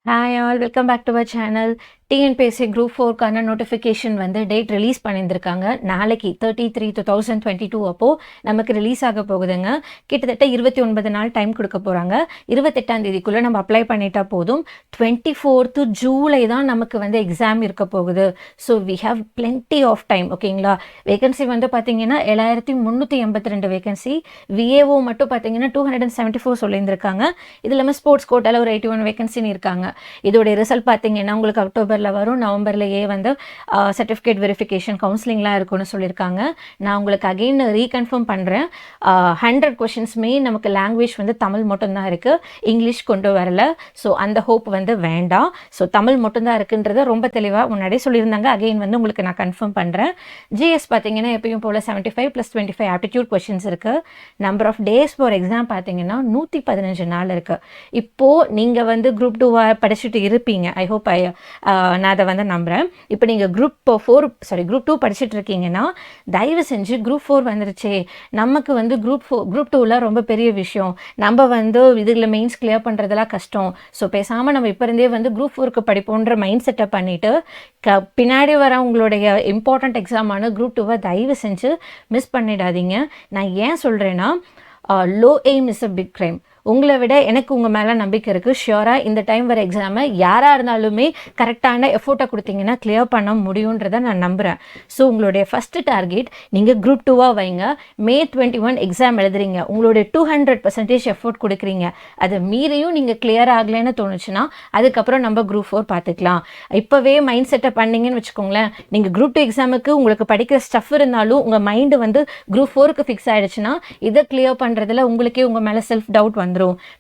Hi all, welcome back to our channel. TNPSC Group 4 notification வந்து date release பண்ணியிருந்திருக்காங்க. நாளைக்கு 30/3/2022 அப்போ நமக்கு ரிலீஸ் ஆக போகுதுங்க. கிட்டத்தட்ட 29 நாள் டைம் கொடுக்க போகிறாங்க. 28ஆம் தேதிக்குள்ளே நம்ம அப்ளை பண்ணிட்டா போதும். 24th ஜூலை தான் நமக்கு வந்து எக்ஸாம் இருக்க போகுது. So we have plenty of time. ஓகேங்களா? வேகன்சி வந்து பார்த்தீங்கன்னா 7382 வேகன்சி. விஏஓ மட்டும் பார்த்தீங்கன்னா 274 சொல்லியிருந்திருக்காங்க. இது இல்லாமல் ஸ்போர்ட்ஸ் கோட்டாவில் ஒரு 81 வேகன்சின்னு இருக்காங்க. இதோடைய ரிசல்ட் பார்த்தீங்கன்னா உங்களுக்கு அக்டோபர் வரும். நவம்பர்லயே வந்து சர்டிஃபிகேட் வெரிஃபிகேஷன் கவுன்சிலிங்லாம் இருக்குன்னு சொல்லியிருக்காங்க. நான் உங்களுக்கு அகெயின் ரீகன்ஃபார்ம் பண்ணுறேன். 100 கொஷின்ஸுமே நமக்கு லாங்குவேஜ் வந்து தமிழ் மட்டும்தான் இருக்குது, இங்கிலீஷ் கொண்டு வரல. ஸோ அந்த ஹோப் வந்து வேண்டாம். ஸோ தமிழ் மட்டும்தான் இருக்குன்றத ரொம்ப தெளிவாக முன்னாடியே சொல்லியிருந்தாங்க. அகெயின் வந்து உங்களுக்கு நான் கன்ஃபார்ம் பண்ணுறேன். ஜிஎஸ் பார்த்தீங்கன்னா எப்பயும் போல் 75 + 25 ஆப்டிடியூட் கொஷின்ஸ் இருக்குது. Number of days for exam பார்த்தீங்கன்னா 115 நாள் இருக்குது. இப்போது நீங்கள் வந்து குரூப் 2 படிச்சுட்டு இருப்பீங்க. ஐ ஹோப் நான் அதை வந்து நம்புகிறேன். இப்போ நீங்கள் குரூப் 2 படிச்சுட்டு இருக்கீங்கன்னா தயவு செஞ்சு குரூப் 4 வந்துருச்சே, நமக்கு வந்து குரூப் 2ல ரொம்ப பெரிய விஷயம், நம்ம வந்து இதில் மெயின்ஸ் கிளியர் பண்ணுறதெல்லாம் கஷ்டம். ஸோ பேசாமல் நம்ம இப்போ இருந்தே வந்து குரூப் 4க்கு படிப்போன்ற மைண்ட் செட்டப் பண்ணிவிட்டு பின்னாடி வர உங்களுடைய இம்பார்ட்டண்ட் எக்ஸாமான குரூப் 2வை தயவு செஞ்சு மிஸ் பண்ணிடாதீங்க. நான் ஏன் சொல்கிறேன்னா, low aim is a big crime. உங்களை விட எனக்கு உங்கள் மேலே நம்பிக்கை இருக்குது. ஷியோராக இந்த டைம் வர எக்ஸாமை யாராக இருந்தாலுமே கரெக்டான எஃபோர்ட்டை கொடுத்தீங்கன்னா கிளியர் பண்ண முடியுன்றதை நான் நம்புகிறேன். ஸோ உங்களுடைய ஃபஸ்ட்டு டார்கெட் நீங்கள் குரூப் 2 வைங்க. May 21 எக்ஸாம் எழுதுறீங்க, உங்களுடைய 200% எஃபோர்ட் கொடுக்குறீங்க. அதை மீறியும் நீங்கள் கிளியர் ஆகலைன்னு தோணுச்சுன்னா அதுக்கப்புறம் நம்ம குரூப் 4 பார்த்துக்கலாம். இப்போவே மைண்ட் செட்டை பண்ணிங்கன்னு வச்சுக்கோங்களேன், நீங்கள் குரூப் 2 எக்ஸாமுக்கு உங்களுக்கு படிக்கிற ஸ்டஃப் இருந்தாலும் உங்கள் மைண்டு வந்து குரூப் 4க்கு ஃபிக்ஸ் ஆகிடுச்சுன்னா இதை கிளியர் பண்ணுறதுல உங்களுக்கே உங்கள் மேலே செல்ஃப் டவுட் வந்துடும்.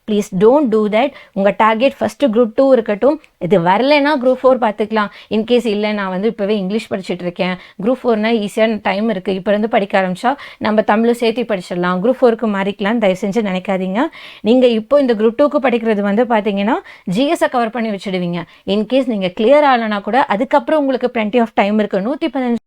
Please don't do that. உங்கள் டார்கெட் ஃபஸ்ட்டு குரூப் 2 இருக்கட்டும். இது வரலைன்னா குரூப் 4 பார்த்துக்கலாம். இன்கேஸ் இல்லை, நான் வந்து இப்போவே இங்கிலீஷ் படிச்சுட்டு இருக்கேன், குரூப் 4னா ஈஸியான டைம் இருக்குது, இப்போ இருந்து படிக்க ஆரம்பித்தா நம்ம தமிழும் சேர்த்து படிச்சிடலாம், குரூப் 4க்கு மாறிக்கலாம்னு தயவு செஞ்சு நினைக்காதீங்க. நீங்கள் இப்போ இந்த குரூப் 2க்கு படிக்கிறது வந்து பார்த்தீங்கன்னா ஜிஎஸை கவர் பண்ணி வச்சுடுவீங்க. இன்கேஸ் நீங்கள் கிளியர் ஆகலைன்னா கூட அதுக்கப்புறம் உங்களுக்கு பிளென்டி ஆஃப் டைம் இருக்குது. 115